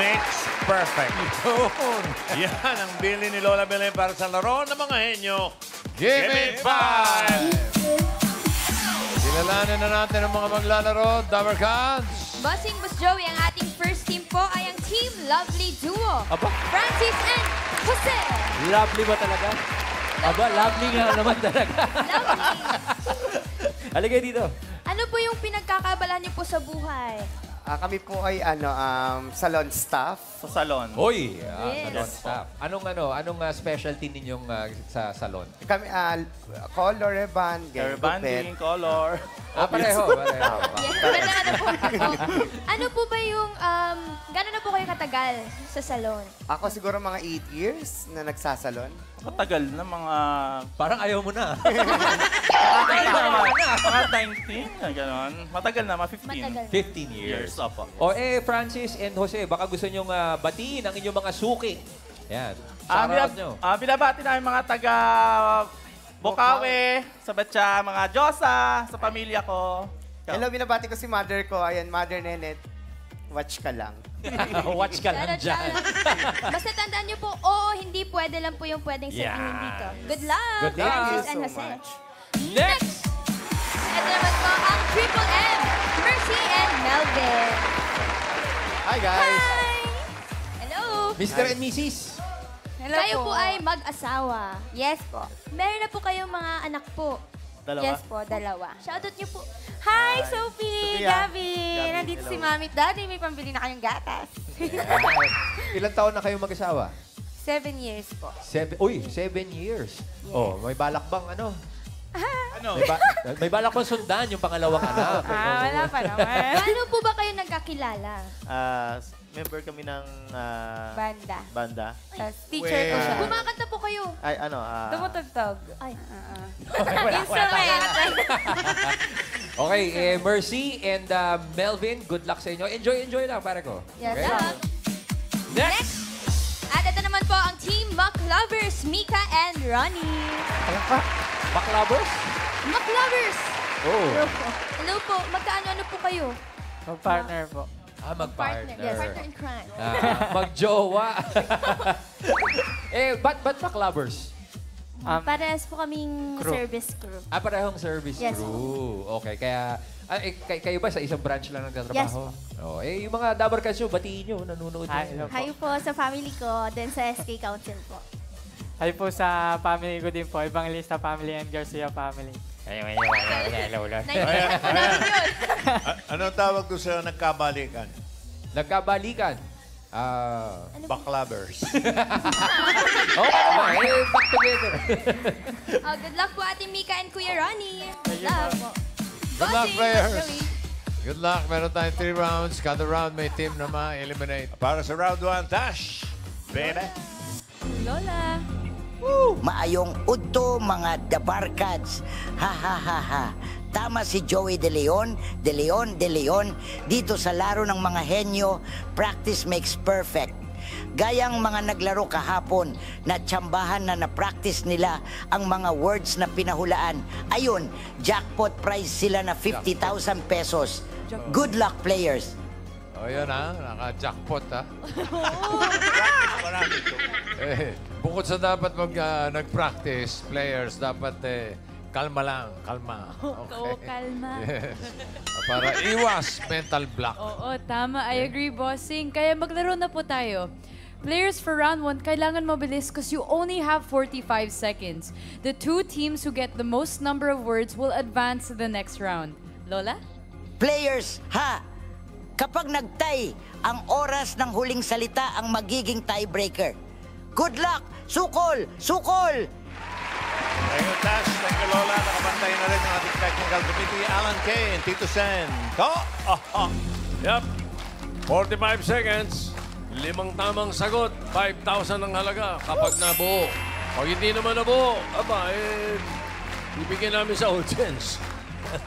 makes perfect. Yan ang bili ni Lola Belen para sa laro ng mga henyo. Give me 5! Kilalanin na natin ang mga maglalaro. Dabber Cats. Bossing Boss Joey, ang ating first team po ay ang Team Lovely Duo. Aba? Francis and Jose. Lovely ba talaga? Aba, lovely nga naman talaga. Lovely. Halika dito. Ano po yung pinagkakaabalahan niyo po sa buhay? Kami po ay salon staff. Sa salon. Hoy, Yes. salon staff. Anong specialty ninyong sa salon? Kami, color reband, Banding, color. Pareho. Yes, pero ano po? Ano po ba yung, gano'n na po kayo katagal sa salon? Ako siguro mga 8 years na nagsasalon. Matagal na mga... Parang ayaw mo na. Mga 19, gano'n. Matagal na, mga 15. Matagal. 15 years. Opo. O Francis and Jose, baka gusto nyong batiin ang inyong mga suki. Yan. Shoutout nyo. Binabati namin mga taga Bukawi, sa Batya, mga Diyosa, sa pamilya ko. Hello, binabati ko si mother ko. Ayan, Mother Nenet. Watch ka lang. Watch ka lang dyan. Basta tandaan niyo po, hindi pwede lang po yung pwedeng sabihin dito. Good luck, Good luck. Francis Thank and you so Jose. much. Next! Ito naman po ang Triple M, Mercy and Melvin. Hi, guys. Hi! Hello! Mr. and Mrs. Hello kayo po ay mag-asawa. Yes po. Meron na po kayong mga anak po. Dalawa? Yes po, dalawa. Shoutout niyo po. Hi, Sophie! Sophia. Gabi! Nandito hello. si Mami at Daddy. May pambili na kayong gatas. Ilan taon na kayong mag-asawa? 7 years po. 7 years. Oh, may balak bang ano? Ano? May balak bang sundan yung pangalawang anak? Wala pa naman. Paano po ba kayo nagkakilala? Member kami ng Banda. banda. Tapos teacher ko siya. Kumakanta po kayo. Ay, Tumutugtog. Ay. Instrument. Okay, Mercy and Melvin, good luck sa inyo. Enjoy lang, pare ko. Yes, Okay? luck. Next! At ito naman po ang Team Mac Lovers, Mika and Ronnie. Baklabers? Mac Lovers! Oh. Hello po. Magkaano-ano po kayo? Mag-partner po. Mag-partner. Yes, partner in crime. Mag-jowa. Ba't baklabers? Parehas po kaming service crew. Parehong service Yes. crew. Okay, kaya... kayo ba sa isang branch lang nagtatrabaho? Yes. Yung mga Dabber Cats nyo, batiin nyo, nanonood nyo. Hi po sa family ko, then sa SK Council po. Hi po sa family ko din po, Evangelista family and Garcia family. Hello. Naintindihan po namin yun. Ano tawag ko sa nagkabalikan? Nagkabalikan. Baklabers. Back together. Good luck po Ate Mika and Kuya Ronnie. Good luck po. Good luck, Bossing, players. Joey. Good luck. Meron tayong 3 rounds. Kada round may team na ma-eliminate. Para sa round 1, Tash. Baby. Lola. Maayong udto mga Dabber Cats. Ha ha ha ha. Tama si Joey De Leon dito sa laro ng mga henyo, practice makes perfect. Gayang mga naglaro kahapon na tsambahan na na-practice nila ang mga words na pinahulaan. Ayun, jackpot prize sila na 50,000 pesos. Good luck, players. O yan naka-jackpot Marami ito. Bukod sa dapat nag-practice, players, dapat kalma lang, kalma. Oo, kalma. Yes. Para iwas mental block. Oo, tama. I agree, bossing. Kaya maglaro na po tayo. Players for round 1, kailangan mabilis because you only have 45 seconds. The 2 teams who get the most number of words will advance to the next round. Lola? Players, ha! Kapag nagtay, ang oras ng huling salita ang magiging tiebreaker. Good luck! Sukol! Sukol! Thank you, Tash. Thank you, Lola. Nakabantay na rin ang ating technical committee, Alan Kay and Tito Sen. Yep. 45 seconds. 5 tamang sagot. 5,000 ang halaga kapag nabuo. Pag hindi naman nabuo, ibigyan namin sa audience.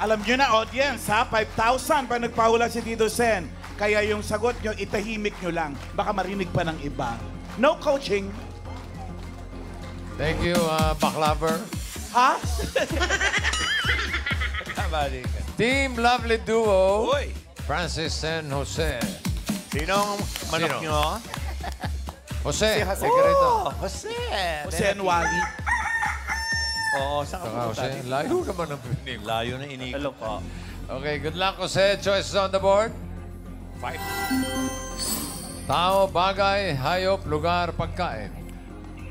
Alam nyo na, audience, ha? 5,000 pa nagpahula si Tito Sen. Kaya yung sagot nyo, itahimik nyo lang. Baka marinig pa ng iba. No coaching. Thank you, Baklaver. Ha? Nagkabalikan. Team Lovely Duo, Uy. Francis and Jose. Sinong manok Sino? nyo? Jose, Si Jose. halika rito. Jose. Jose Anwali. Oo, saan ka Saka, pupunta? Jose, layo naman ang pinig. Layo na inikot. Hello po. Okay, good luck, Jose. Choices on the board. 5. Tao, bagay, hayop, lugar, pagkain.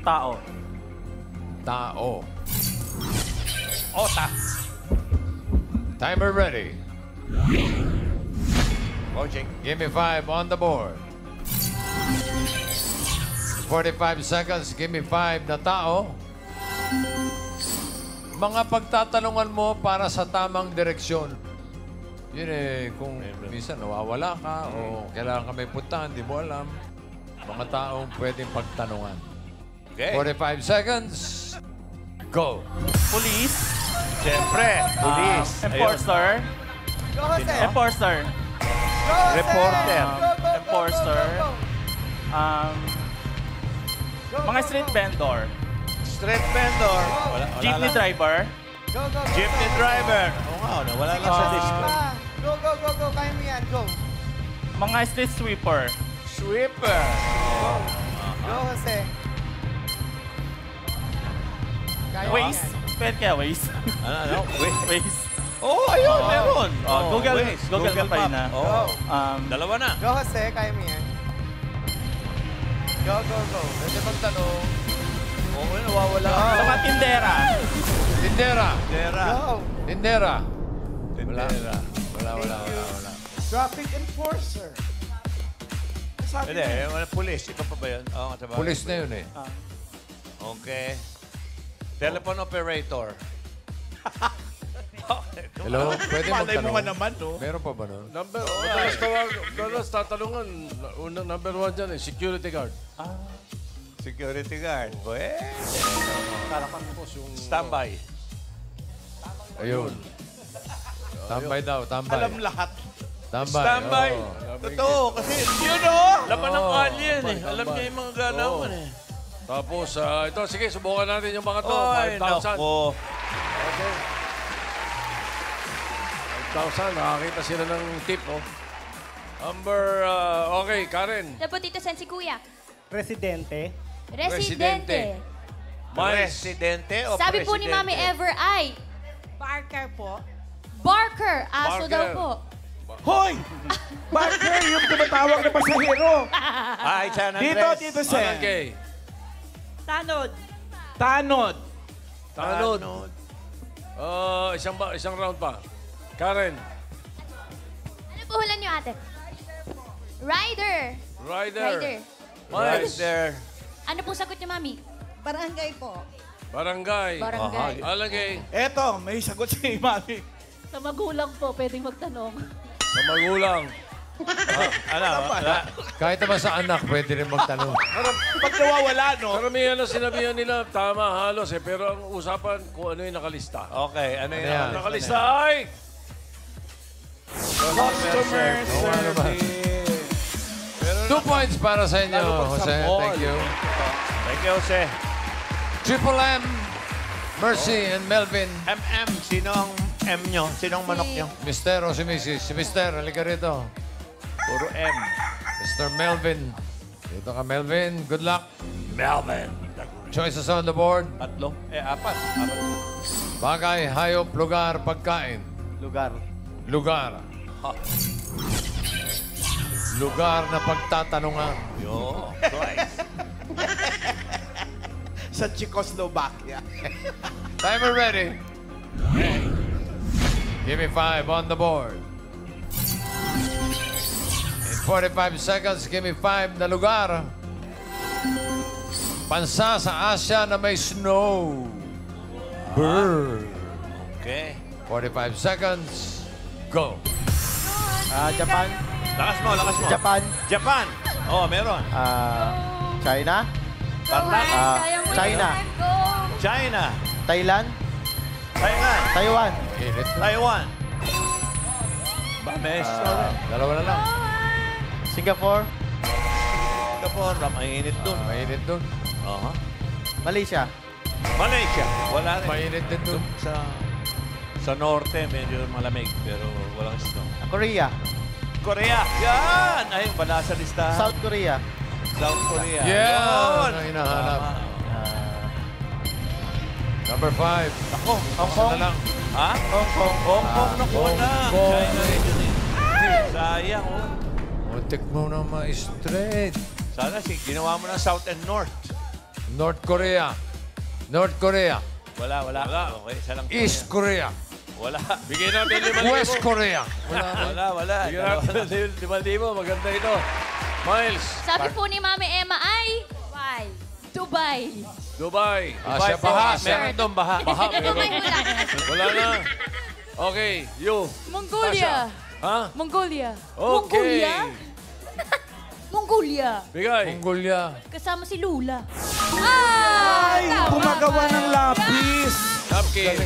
Tao. Tao. Ota. Timer ready. Coaching. Give me 5 on the board. 45 seconds. Give me 5 na tao. Mga pagtatanungan mo para sa tamang direksyon. Yun eh, kung minsan nawawala ka o kailangan ka may puntahan, di mo alam. Mga taong pwedeng pagtanungan. Okay. 45 seconds. Go. Police. Siyempre, police. Enforcer. Go, Jose. Enforcer. Go, Jose. Reporter. Go, go, go, Enforcer. go, go, go. Mga street vendor. Street vendor. Wala Jeepney lang. driver. Go, go, go. Jeepney driver. Oo nga, wala lang sa disco. Go, go, go, go. Kaya mo yan. Go. Mga street sweeper. Sweeper. Go, Jose. Kaya mo Waze. yan. Pwede kaya Waze. Ano? Waze. Oh, ayun, meron. Google Waze, Google Map na. Oh. Dalawa na. Go, Jose. Kaya mo yan. Go, go, go. Pwede magtanong. Oo, nawawala. Sa mga tindera. Tindera. Tindera. Go. Tindera. Tindera. Wala. Traffic enforcer. Sabi Hindi, niya. yung mga police. Ikaw pa ba yun? Oo, nga, sabagay. Pulis na yun eh. Okay. Telephone operator. Hello? Pwede Malay mo magtanong. nga naman, no? Meron pa ba nun? Madalas tatanungan, unang number 1 dyan eh, security guard. Security guard. Pwede. Standby. Ayun. Tambay daw, tambay. Alam lahat. Tambay. Standby. oo. Totoo, kasi yun o. Laban ng alien eh. Alam niya yung mga ganawan eh. Tapos, ito, sige, subukan natin yung mga to. Ay, 5,000. nako. Okay. 5,000, nakakita sila ng tip, oh. Okay, Karen. Ano po, Tito Sen, si Kuya? Presidente. Residente. Presidente o Sabi po ni presidente? Mami Ever ay... Barker po. Barker. Aso Barker. daw po. Hoy! Barker, yung tumatawag na pasahero. Ay, San Andres. Dito, Tito Alan Sen. Kay. Tanod. Tanod. Tanod. Isang round pa. Karen. Ano po hulan niyo, ate? Rider. Rider. Rider. Miles. There. Ano po sagot niyo, Mami? Barangay po. Barangay. Barangay. Alan Kay. Eto, may sagot si Mami. Sa magulang po, pwedeng magtanong. Sa magulang. Kahit naman sa anak, pwede rin magtanong. Pag nawawala, no? Karamihan na sinabihan nila, tama halos eh. Pero ang usapan kung ano yung nakalista. Okay, ano yun? Ayan. Ang nakalista ay... Customer service. 2 points para sa inyo, Jose. Thank you. Thank you, Jose. Triple M, Mercy and Melvin. MM, sino ang M nyo? Sino ang manok nyo? Mister o si Mrs. Si Mister, halika rito. Puro M. Mr. Melvin. Dito ka, Melvin. Good luck. Melvin. Choices on the board. Tatlo. Apat. Bagay, hayop, lugar, pagkain. Lugar. Lugar. Lugar na pagtatanungan. Yo. Twice. Sa Czechoslovakia. Timer ready. Give me 5 on the board. In 45 seconds, give me 5 na lugar. Bansa sa Asia na may snow. Bird. Okay. 45 seconds. Go. Japan. Lakas mo. Japan. Japan. Oh, meron. China. Tarlac. China. China. Thailand. Thailand. Taiwan. Init. Taiwan. Bames. Dalawa na lang. Singapore. Singapore. Mainit dun. Mainit dun. Aha. Malaysia. Malaysia. Wala rin. Mainit din dun. Sa norte, medyo malamig, pero walang snow. Korea. Korea. Yan! Ay, wala sa listahan. South Korea. South Korea. Yeah! Yun. Ano hinahanap? Tama. Number 5. Ako, Hong Kong. na lang. Ha? Hong Kong. Hong Kong, nakuha na. Hong Kong. China region eh. Sayang, oh. Muntik mo na ma-straight. Sana ginawa mo na South and North. North Korea. North Korea. Wala. Okay, isa lang. East Korea. Wala. Bigyan natin 5,000. West Korea. Wala. Bigyan natin 5,000. Maganda ito. Miles. Sabi po ni Mami Emma ay... Dubai. Dubai. Asia pa. Meron doon baha. Dubai wala. Wala na. Okay, you. Mongolia. Ha? Mongolia. Okay. Mongolia. Bigay. Mongolia. Kasama si Lula. Ay, gumagawa ng lapis. Napkin.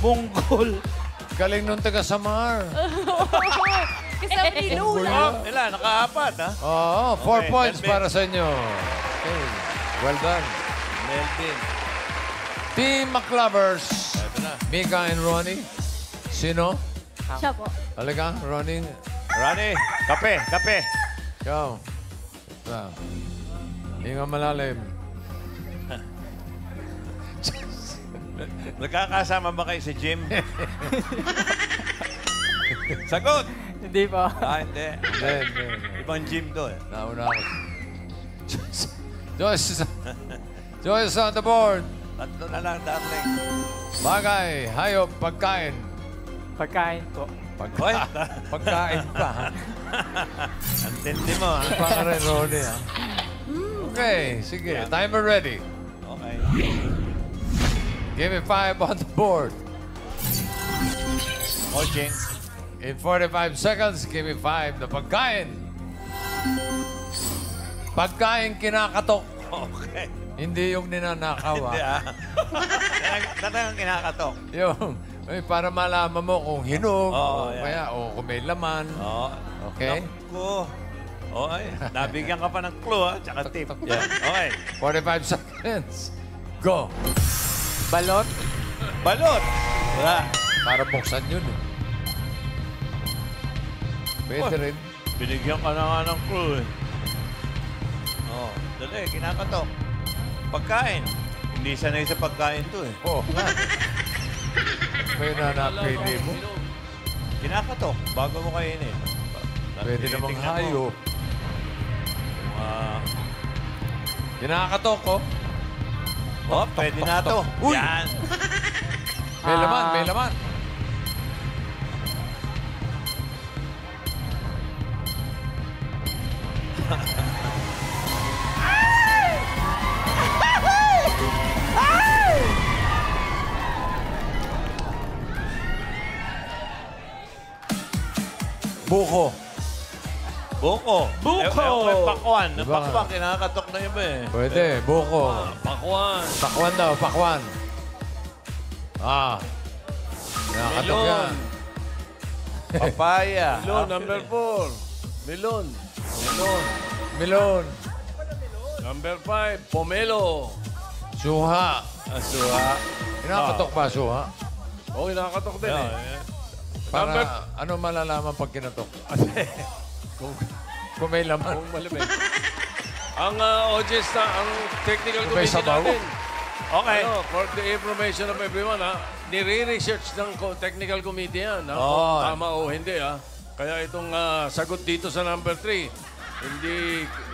Monggol. Galing nung taga Samar. Kasama ni Lula. Oh, ilan? Nakaapat, ha? Oo, 4 Okay, points Melvin. para sa inyo. Okay. Well done. Melvin. Team McLovers. Ito na. Mika and Ronnie. Sino? Siya po. Halika, Ronnie. Ronnie, kape. Ikaw. Hinga malalim. Nagkakasama ba kayo sa gym? Sagot! Hindi po. Hindi. Hindi. Ibang gym to eh. Nauna ako. Joyce is on the board. Tatlo na lang, darling. Bagay, hayop, pagkain. Pagkain po. Hoy! Pagkain pa. Ang tindi mo, ha? Para rin, Ronnie, ha? Okay, sige. Timer ready. Okay. Give me 5 on the board. Coaching. In 45 seconds, give me 5 na pagkain. Pagkain kinakatok. Okay. Hindi yung ninanakaw, Hindi, ha? Talagang kinakatok. Yung, para malaman mo kung hinog, Oo, o yan. kaya, o kung may laman. Oo. Okay? Naku. Okay. Nabigyan ka pa ng clue, ha? Tsaka tip. Yan. Okay. 45 seconds. Go. Balot. Balot. Wala. Para buksan yun, eh. Pwede rin. Binigyan ka na nga ng clue, eh. Oo. Dali, kinakatok. Pagkain. Hindi sanay sa pagkain to, eh. Oo, nga. May nanapili mo. Kinakatok. Bago mo kainin. Pwede namang Tinitingnan mo. hayop. Ah, Kinakatok, oh. oh, pwede na to. Uy! Yan. May laman, may laman. Buko. Buko. Buko. May pakwan. Diba? Pakwan, kinakatok na iba eh. Pwede, buko. Pakwan. Pakwan daw, pakwan. Ah. Kinakatok Melon. yan. Papaya. Melon, number 4. Melon. Melon. Number 5, pomelo. Suha. Asuha. Kinakatok ba, suha? Oh, kinakatok din eh. Number... Para ano malalaman pag kinatok? Kung may laman. Kung malamig. Ang audience na, ang technical May committee sabaw. natin. Okay. Ano, for the information of everyone, ha? Nire-research ng technical committee yan, ha? Oo. Kung tama o hindi, ha? Kaya itong sagot dito sa number 3,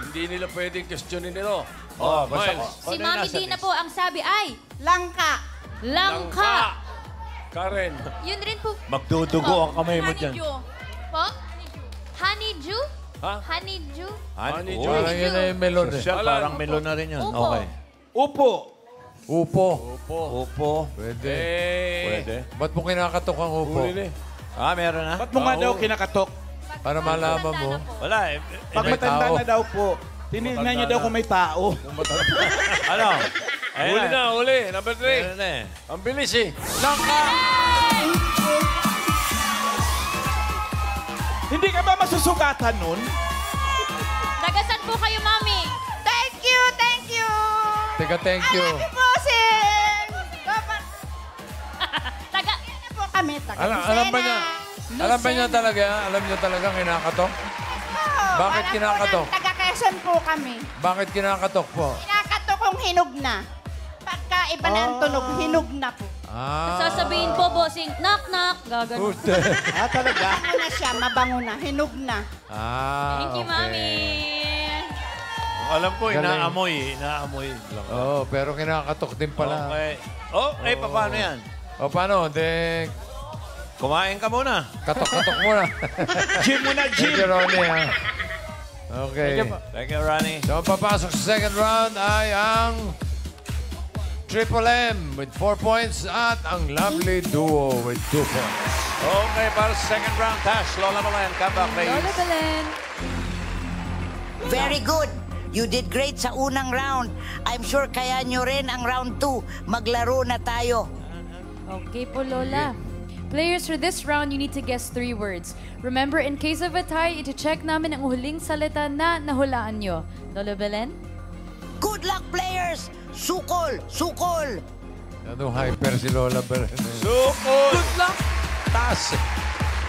hindi nila pwedeng questionin ito. Oh, basta Miles. Si Mami Dina po ang sabi ay... Langka. Langka. Karen. Yun rin po. Magdudugo ang kamay mo dyan. Honeydew. Po? Honeydew? Ha? Honeydew? Honeydew. Parang yun na yung melon eh. Social, parang melon na rin yun. Upo. Okay. Upo. Upo. Upo. Pwede. Pwede. Ba't mo kinakatok ang upo? Huli na eh. Ah, meron na? Ba't mo nga daw kinakatok? Para malaman mo. Wala eh. Pag May matanda tao. na daw po, tinignan niyo daw kung may tao. Ano? Ayun Huli na, huli. Number 3. Meron na eh. Ang bilis eh. Hindi ka ba masusugatan nun? Nagasan po kayo, Mami? Thank you, thank you. Teka, thank you. Bossing. Taga... po kami, taga Alam ba niya? Alam ba niya talaga? Alam niya talaga kinakatok? Bakit kinakatok? Taga Quezon po kami. Bakit kinakatok po? Kinakatok kong hinog na. Pagka iba na ang tunog, hinog na po. Sasabihin po, bossing, knock, knock. Gagano. Talaga? Mabango na siya, mabango na, hinog na. Thank you, Mami. Alam ko, Galing. inaamoy lang. Oo, pero kinakatok din pala. Okay, paano yan? O, paano? De, Kumain ka muna. katok-katok muna. Gym muna, Thank you, gym. Ronnie, ha? Okay. Thank you, Ronnie. So, ang papasok sa second round ay ang Triple M with 4 points at ang Lovely Duo with 2 points. Okay, para sa second round, Tash, Lola Belen, come back, please. Lola Belen. Very good. You did great sa unang round. I'm sure kaya nyo rin ang round 2. Maglaro na tayo. Okay po, Lola. Players, for this round, you need to guess 3 words. Remember, in case of a tie, iti-check namin ang huling salita na nahulaan nyo. Lola Belen? Good luck, players! Sukol! Sukol! Anong hyper si Lola Belen? Sukol! Good luck! Taas!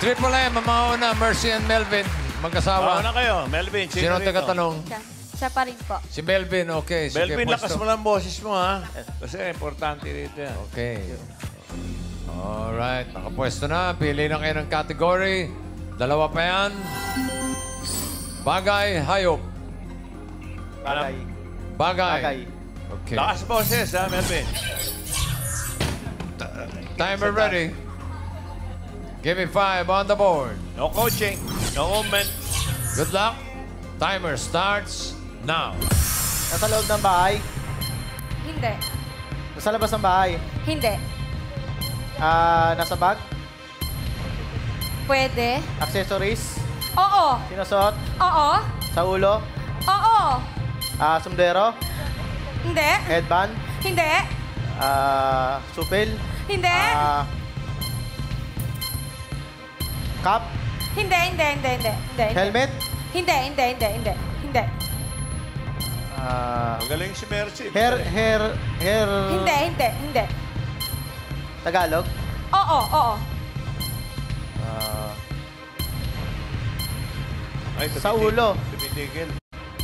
Triple M, ang mga una, Mercy and Melvin. Magkasawa. Paano kayo? Melvin, Sino ang taga-tanong? Siya pa rin po. Si Melvin, okay. Sige, Melvin, lakas pwesto. mo lang boses mo, ha? Kasi importante rito yan. Okay. Alright, nakapwesto na. Pili na kayo ng category. 2 pa yan. Bagay, hayop. Bagay. Bagay. Okay. Lakas boses, ha, Melvin? Timer ready. Give me 5 on the board. No coaching. No movement. Good luck. Timer starts now. Nasa loob ng bahay. Hindi. Nasa labas ng bahay. Hindi. Nasa bag. Pwede. Accessories. Oo. Sinusuot. Oo. Sa ulo. Oo. Sombrero. Hindi. Headband. Hindi. Supil. Hindi. Cap. Hindi. Helmet. Hindi. Magaling si Mercy. Hair. Hindi. Tagalog. Oo. Ay, Sa ulo. Tumitigil.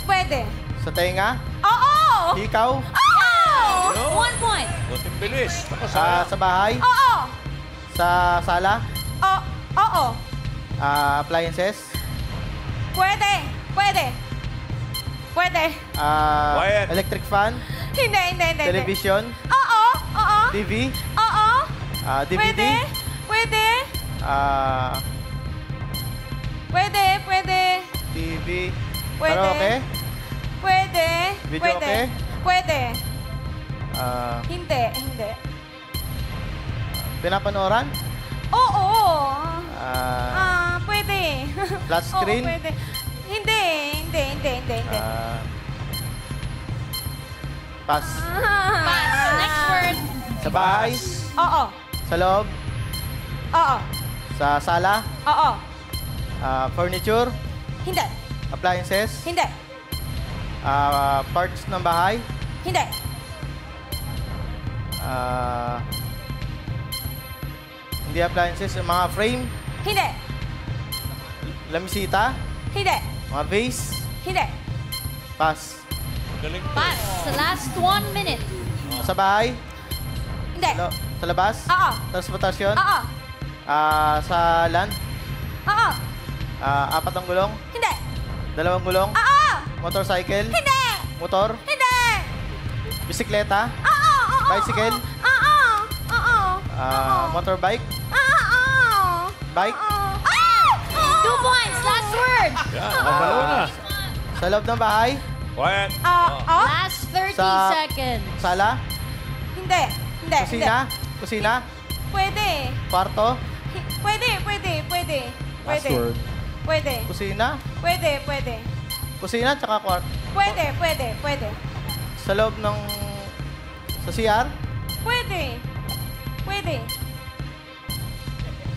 Pwede. Sa tenga. Oo. Hikaw. Oo. 1 point. Buting bilis. Ako, sayang. Sa bahay. Oo. Sa sala. Oo. Appliances. Pwede. Quiet. Electric fan. Hindi. Television. Oo. TV. Oo. DVD. Pwede. TV. Pwede. Karaoke. Pwede. Videoke. Pwede. Hindi. Hindi. Pinapanoran. Oo. Pwede. Flat screen. Oo, pwede. Hindi. Pass. Pass. Next word. Sa bahay. Oo. Sa loob. Oo. Sa sala. Oo. Furniture. Hindi. Appliances. Hindi. Parts ng bahay. Hindi. Hindi appliances. Mga frame. Hindi. Lamisita. Hindi. Mga vase. Hindi. Pass. Galing to. Pass. The last 1 minute. Sa bahay. Hindi. Sa labas. Oo. Transportasyon. Oo. Sa land. Oo. 4 ang gulong. Hindi. 2 gulong. Oo. Motorcycle. Hindi. Motor. Hindi. Bisikleta. Oo. Bicycle. Oo. Motorbike. Oo. Bike. 2 points. Last word. Yan, kabalo na. Sa loob ng bahay. Quiet. Last 30 Sa- seconds. Sala. Hindi. Kusina. Kusina. Pwede. Kwarto. Pwede. Kusina. Pwede. Kusina tsaka kwarto. Pwede. Sa loob ng... Sa CR. Pwede.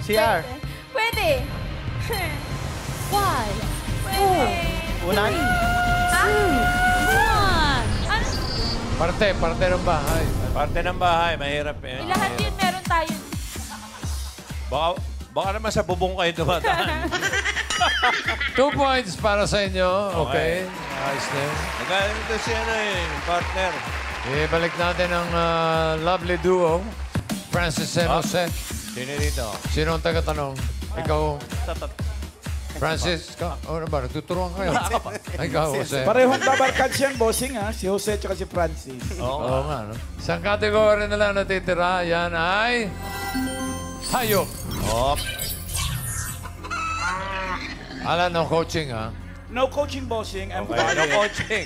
CR. Pwede. 5, 4, Unan. 1. Parte ng bahay. Parte ng bahay, mahirap eh. Lahat yun meron tayo. Baka naman sa bubong kayo dumadaan. 2 points para sa inyo. Okay. Ayos na yun. Magaling ito si partner. Ibalik natin ang lovely duo. Francis and Jose. Sino dito? Sino ang taga-tanong? Ikaw, Francis? Ano ba? Nagtuturuan kayo? Ikaw, Jose. Parehong dabarkads yan, bossing ha. Si Jose at si Francis. Oo nga, no? Isang kategory na lang natitira. Yan ay... hayop. Alan, no coaching, ha? No coaching, bossing. I'm No quiet. coaching.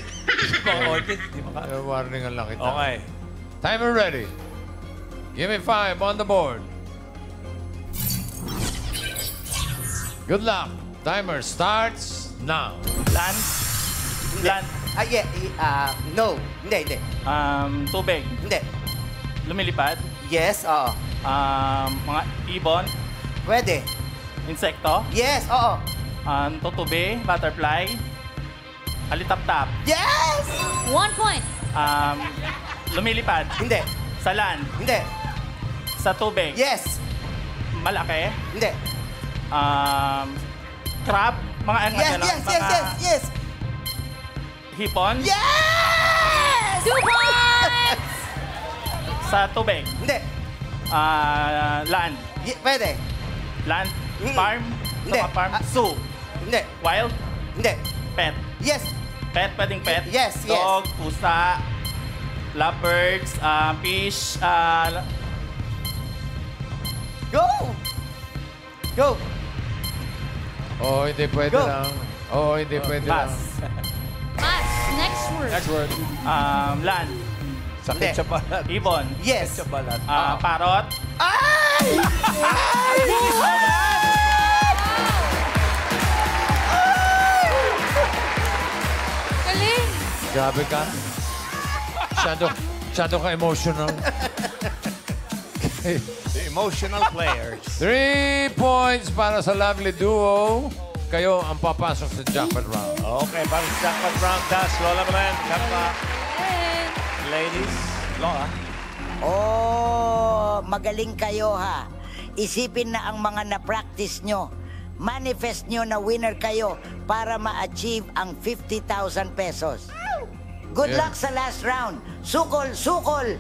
Mga audience, di ba? Warning lang kita. Okay. Timer ready. Give me 5 on the board. Good luck. Timer starts now. Land. Land. No. Hindi. Tubig. Hindi. Lumilipad. Yes, oo. Mga ibon. Pwede. Insekto. Yes, oo. Tutubi. Butterfly. Alitap-tap. Yes! 1 point. Lumilipad. Hindi. Sa land. Hindi. Sa tubig. Yes. Malaki. Hindi. Crab. Mga ano Yes, ganon, yes, mga yes, yes, yes. Hipon. Yes! 2 points. Sa tubig. Hindi. Land. Pwede. Land. Farm. Hindi. Sa mga farm. Zoo. Hindi. Wild. Hindi. Pet. Yes. Pet. Pwedeng pet. Yes, yes. Dog. Pusa. Lovebirds. Fish. Go! Go! Oo, hindi pwede Go. lang. Oo, hindi pwede lang. Pass. Pass. Next word. Next word. Land. Sakit Hindi. sa balat. Ibon. Yes. Sa balat. Parot. Ay! Galing! Grabe ka. Masyado ka emotional. Okay. The emotional players. 3 points para sa lovely duo. Kayo ang papasok sa jackpot round. Okay, para sa jackpot round, das, Lola Belen, Kappa. Ladies, Lola. Oh, magaling kayo ha. Isipin na ang mga na-practice nyo. Manifest nyo na winner kayo para ma-achieve ang 50,000 pesos. Good Yeah. luck sa last round. Sukol, sukol!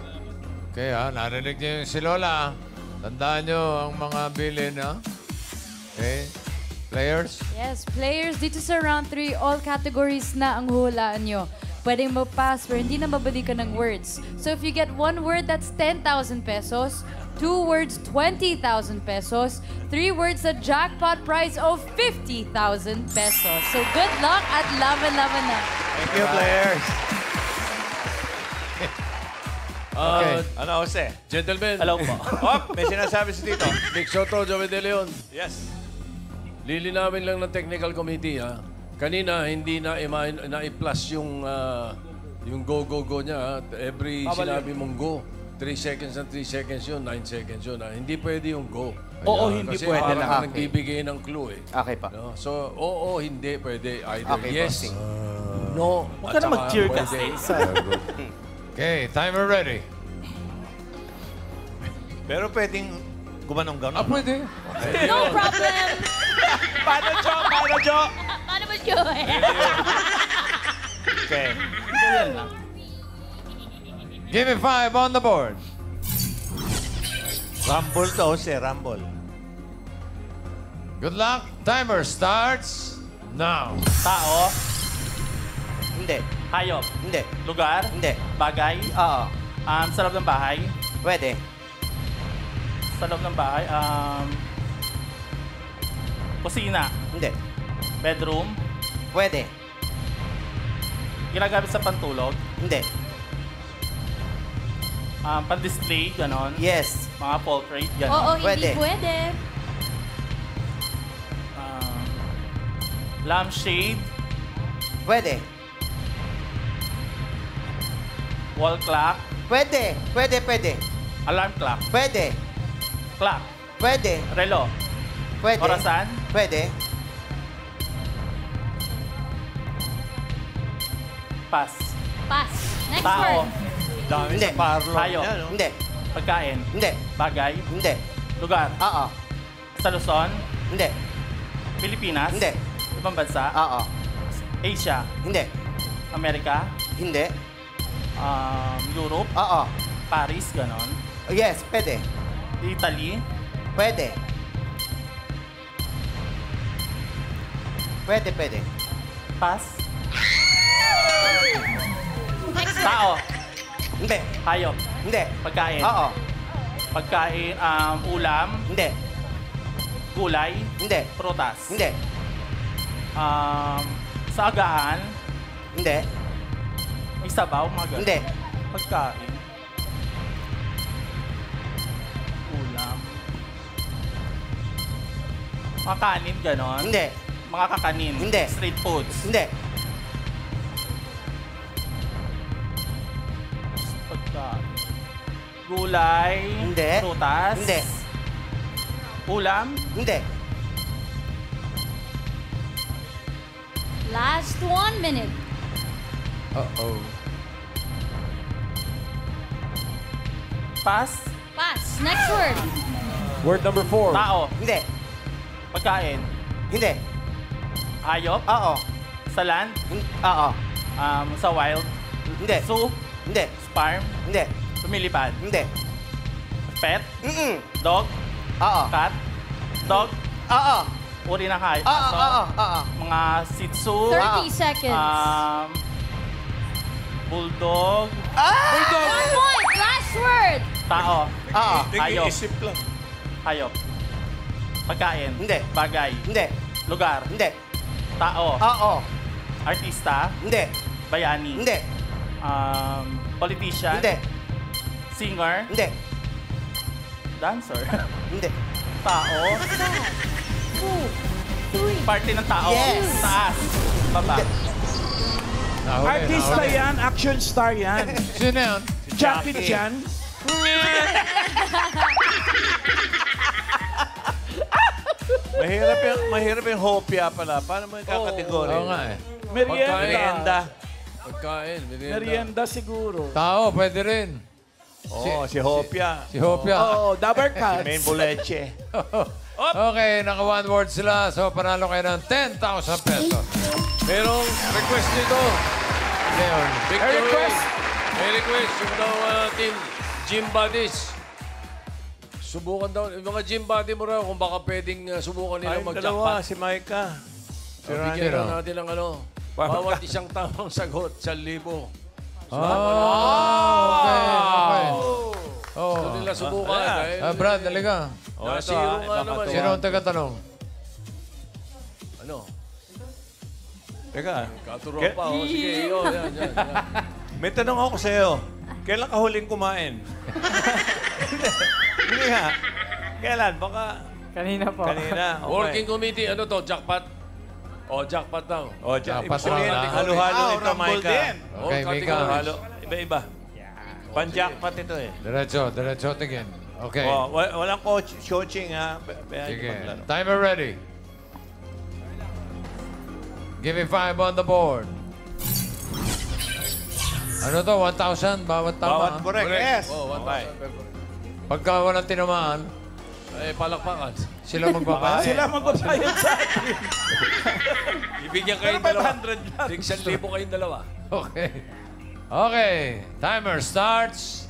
Okay, narinig niyo yung si Lola. Tandaan niyo ang mga bilin, ha? Okay. Players? Yes, players, dito sa round 3, all categories na ang hulaan nyo. Pwedeng mag-pass pero hindi na mabalikan ng words. So if you get 1 word, that's 10,000 pesos. 2 words, 20,000 pesos. 3 words, a jackpot prize of 50,000 pesos. So good luck at laban-laban na. Thank you, players. Okay. Ano, Jose? Gentlemen. Hello po. May sinasabi si Tito. Nick Soto, Joey De Leon. Yes. Lilinawin lang ng technical committee, ha? Kanina, hindi na-plus yung go niya, ha? Every sinabi mong go, 3 seconds and 3 seconds yun, 9 seconds yun, ha? Hindi pwede yung go. Oo, hindi kasi pwede parang lang. nagbibigay ng clue, eh. Okay pa. No? So, oo, hindi pwede. Either Okay, yes, bossing. no, Huwag ka na mag-cheer kasi. Okay, timer ready. Pero pwedeng gumanong ganon. Pwede. No problem. Paano, Jo? Paano, Jo? Paano ba yun? Okay. Give me 5 on the board. Rumble to, Jose. Rumble. Good luck. Timer starts now. Tao. Hindi. Hayop. Hindi. Lugar. Hindi. Bagay. Oo. Sa loob ng bahay. Pwede. Sa loob ng bahay. Kusina. Hindi. Bedroom. Pwede. Ginagamit sa pantulog. Hindi. Pan-display, ganon. Yes. Mga portrait, Oo, ganon. hindi pwede. Lampshade. Pwede. Wall clock. Pwede. Pwede, pwede. Alarm clock. Pwede. Clock. Pwede. Relo. Pwede. Orasan. Pwede. Pass. Pass. Next Tao. word. Dami Hindi. sa parlo. Hayop. niya, no? Hindi. Pagkain. Hindi. Bagay. Hindi. Lugar. Oo. Sa Luzon. Hindi. Pilipinas. Hindi. Ibang bansa? Oo. Asia? Hindi. Amerika? Hindi. Europe? Oo. Paris, ganon? Yes, pwede. Italy? Pwede. Pwede. Pass? Tao? Hindi. Hayop? Hindi. Pagkain? Oo. Pagkain, ulam? Hindi. Gulay? Hindi. Prutas? Hindi. Sa agahan? Hindi. May sabaw, mga ganon? Hindi. Pagkain? Ulam? Mga kanin, ganon? Hindi. Mga kakanin? Hindi. Street foods? Hindi. Pagkain? Gulay? Hindi. Prutas? Hindi. Ulam? Hindi. Last 1 minute. Uh-oh. Pass? Pass. Next word. Word number 4. Tao? Hindi. Pagkain? Hindi. Hayop? Oo. Sa land? Oo. Sa wild? Hindi. Zoo? Hindi. Farm? Hindi. Lumilipad? Hindi. Pet? Mm-mm. Dog? Oo. Cat? Dog? Oo. Uri ng hayop? Oo. Mga Shih Tzu? 30 seconds. Bulldog? Bulldog! 1 point. Last word. Tao? Oo. Hayop? Nag-iisip lang. Hayop? Pagkain? Hindi. Bagay? Hindi. Lugar? Hindi. Tao? Oo. Artista? Hindi. Bayani? Hindi. Politician? Hindi. Singer? Hindi. Dancer? Hindi. Tao? 3. Parte ng tao? Yes. Taas? Baba? Nahuli, Artista nahuli. yan, action star yan. Sino yan? Jackie Chan. Mahirap yung hopya pala. Paano mo yung kakategorya? Oo nga eh. Merienda. Pagkain, Merienda siguro. Tao, pwede rin. Oo, si Hopia. Si Hopia. Oo, Dabber Si Cats. Main Boleche. Okay, naka one word sila. So, panalo kayo ng 10,000 pesos. Merong request nito. Leon. Victory. request. May request. Yung daw team gym buddies. Subukan daw. Yung mga gym buddy mo raw kung baka pwedeng subukan Ay, nila dalawa. mag-jackpot. Si Micah. Si Bigyan Randy. lang natin ng ano. Bawat isang tamang sagot, 1,000. Okay. Gusto nila subukan. dahil- Brad, daliga. Nasiro nga naman. Sino ang taga-tanong? Ano? Teka. Katuro pa. O, sige, yan. May tanong ako sa'yo. Kailan ka huling kumain? Hindi nga. Kailan? Baka Kanina po. kanina. Okay. Working committee, ano to? Jackpot? O, jackpot daw. O, dyan. Dapat Ibig sabihin, lang. halo-halo Ah, ito, Rumble Micah. din. Okay, Mika. Halo. Iba-iba. Pan-jackpot ito eh. Diretso tingin. Okay. Oh, walang coaching ha. Sige. Timer ready. Give me 5 on the board. Ano to? 1,000? Bawat tama? Bawat correct. Yes. Oh, Okay. Pagka walang tinamaan, palakpakan. sila magbabayad. Sila magbabayad sa atin. Ibigyan kayong Pero dalawa. 500 lang. 1,000 kayong dalawa. Okay. Okay. Timer starts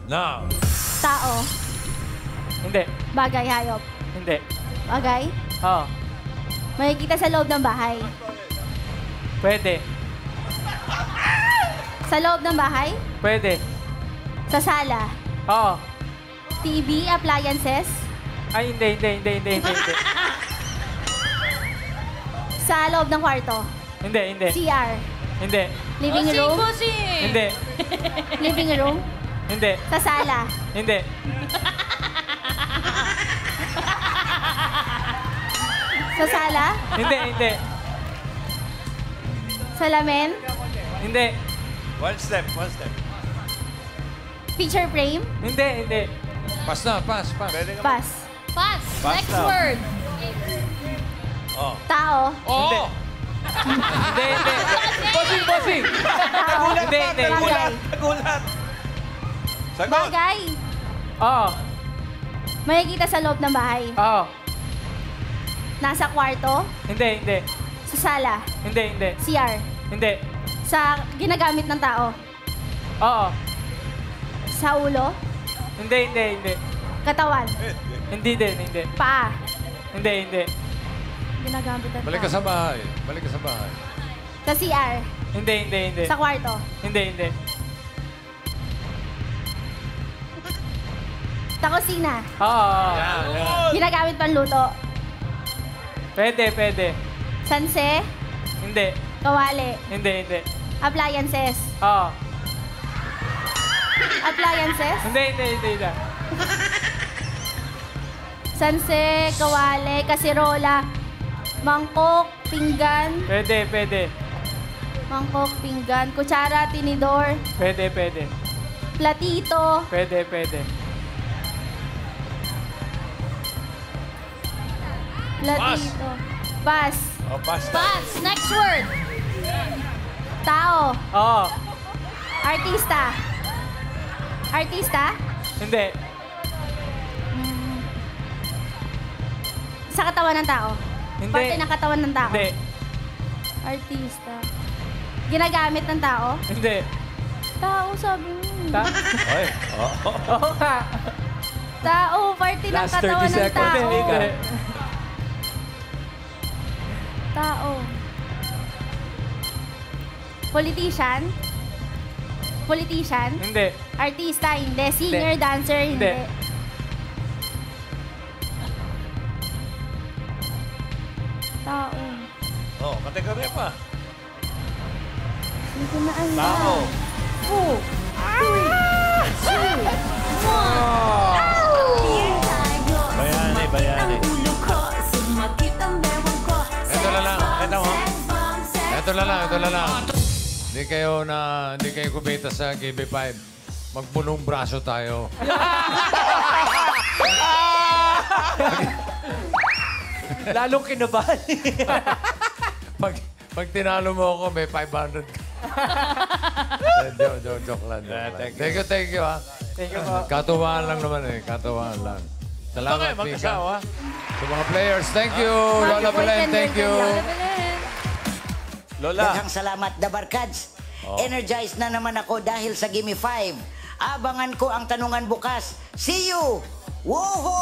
now. Tao. Hindi. Bagay, hayop. Hindi. Bagay. Oo. Makikita sa loob ng bahay. Pwede. Sa loob ng bahay. Pwede. Sa sala. Oo. TV, appliances. Ay, hindi. Sa loob ng kwarto. Hindi. CR. Hindi. Living room. Hindi. Living room. Hindi. Sa sala. Hindi. Sa sala. Hindi. Salamin. Hindi. One step. Picture frame. Hindi. Pass na, pass. Pwede ka Pass. Pass. Pass Next na. word. Oh. Tao. Oo! Hindi. Bossing. Tao. Hindi. Bagay. Nagulat. Sagot. Bagay. Oo. Makikita sa loob ng bahay. Oo. Nasa kwarto. Hindi. Sa sala. Hindi, hindi. CR. Hindi. Sa ginagamit ng tao. Oo. Sa ulo. Hindi, hindi, hindi. Katawan. Hindi din, hindi. Paa. Hindi, hindi. Ginagamit ng Balik ka sa bahay. Balik ka sa bahay. Sa CR. Hindi, hindi, hindi. Sa kwarto. Hindi, hindi. Sa kusina. Oo. Ginagamit panluto. Pwede, pwede. Sanse. Hindi. Kawali. Hindi, hindi. Appliances. Oo. Appliances. Hindi, hindi, hindi. Hindi. Sanse, kawali, kasirola, mangkok, pinggan, Pwede, pwede. mangkok, pinggan, kutsara, tinidor, Pwede, pwede. platito, Pwede, pwede. platito. Pass. Oh, pasta. Pass. Next word. Tao. Oo. Artista. Artista? Hindi. Sa katawan ng tao. Hindi. Parte ng katawan ng tao. Hindi. Artista. Ginagamit ng tao? Hindi. Tao, sabi mo. Ay, oo. Oo nga. Tao, parte ng katawan ng tao. Hindi. Tao. Politician? Politician? Hindi. Artista? Hindi. Singer, Hindi. dancer? Hindi. Tao. Oh, kategorya pa. Hindi ko na alam. Tao. 4, 3, 2, Bayani, bayani. Ito na lang. Ito mo. Ito na lang. Ito na lang. Hindi kayo kumita sa GB5. Magpunong braso tayo. Lalong kinabahan. Pag tinalo mo ako, may 500 ka. Joke lang. Thank you, ha. Thank you po. Katuwaan lang naman eh. Katuwaan lang. Salamat, Okay, magkasawa. Sa mga players, thank you. Lola Belen, thank you. Lola. Daghang salamat, Dabarkads. Energized na naman ako dahil sa Gimme 5. Abangan ko ang tanungan bukas. See you! Woohoo!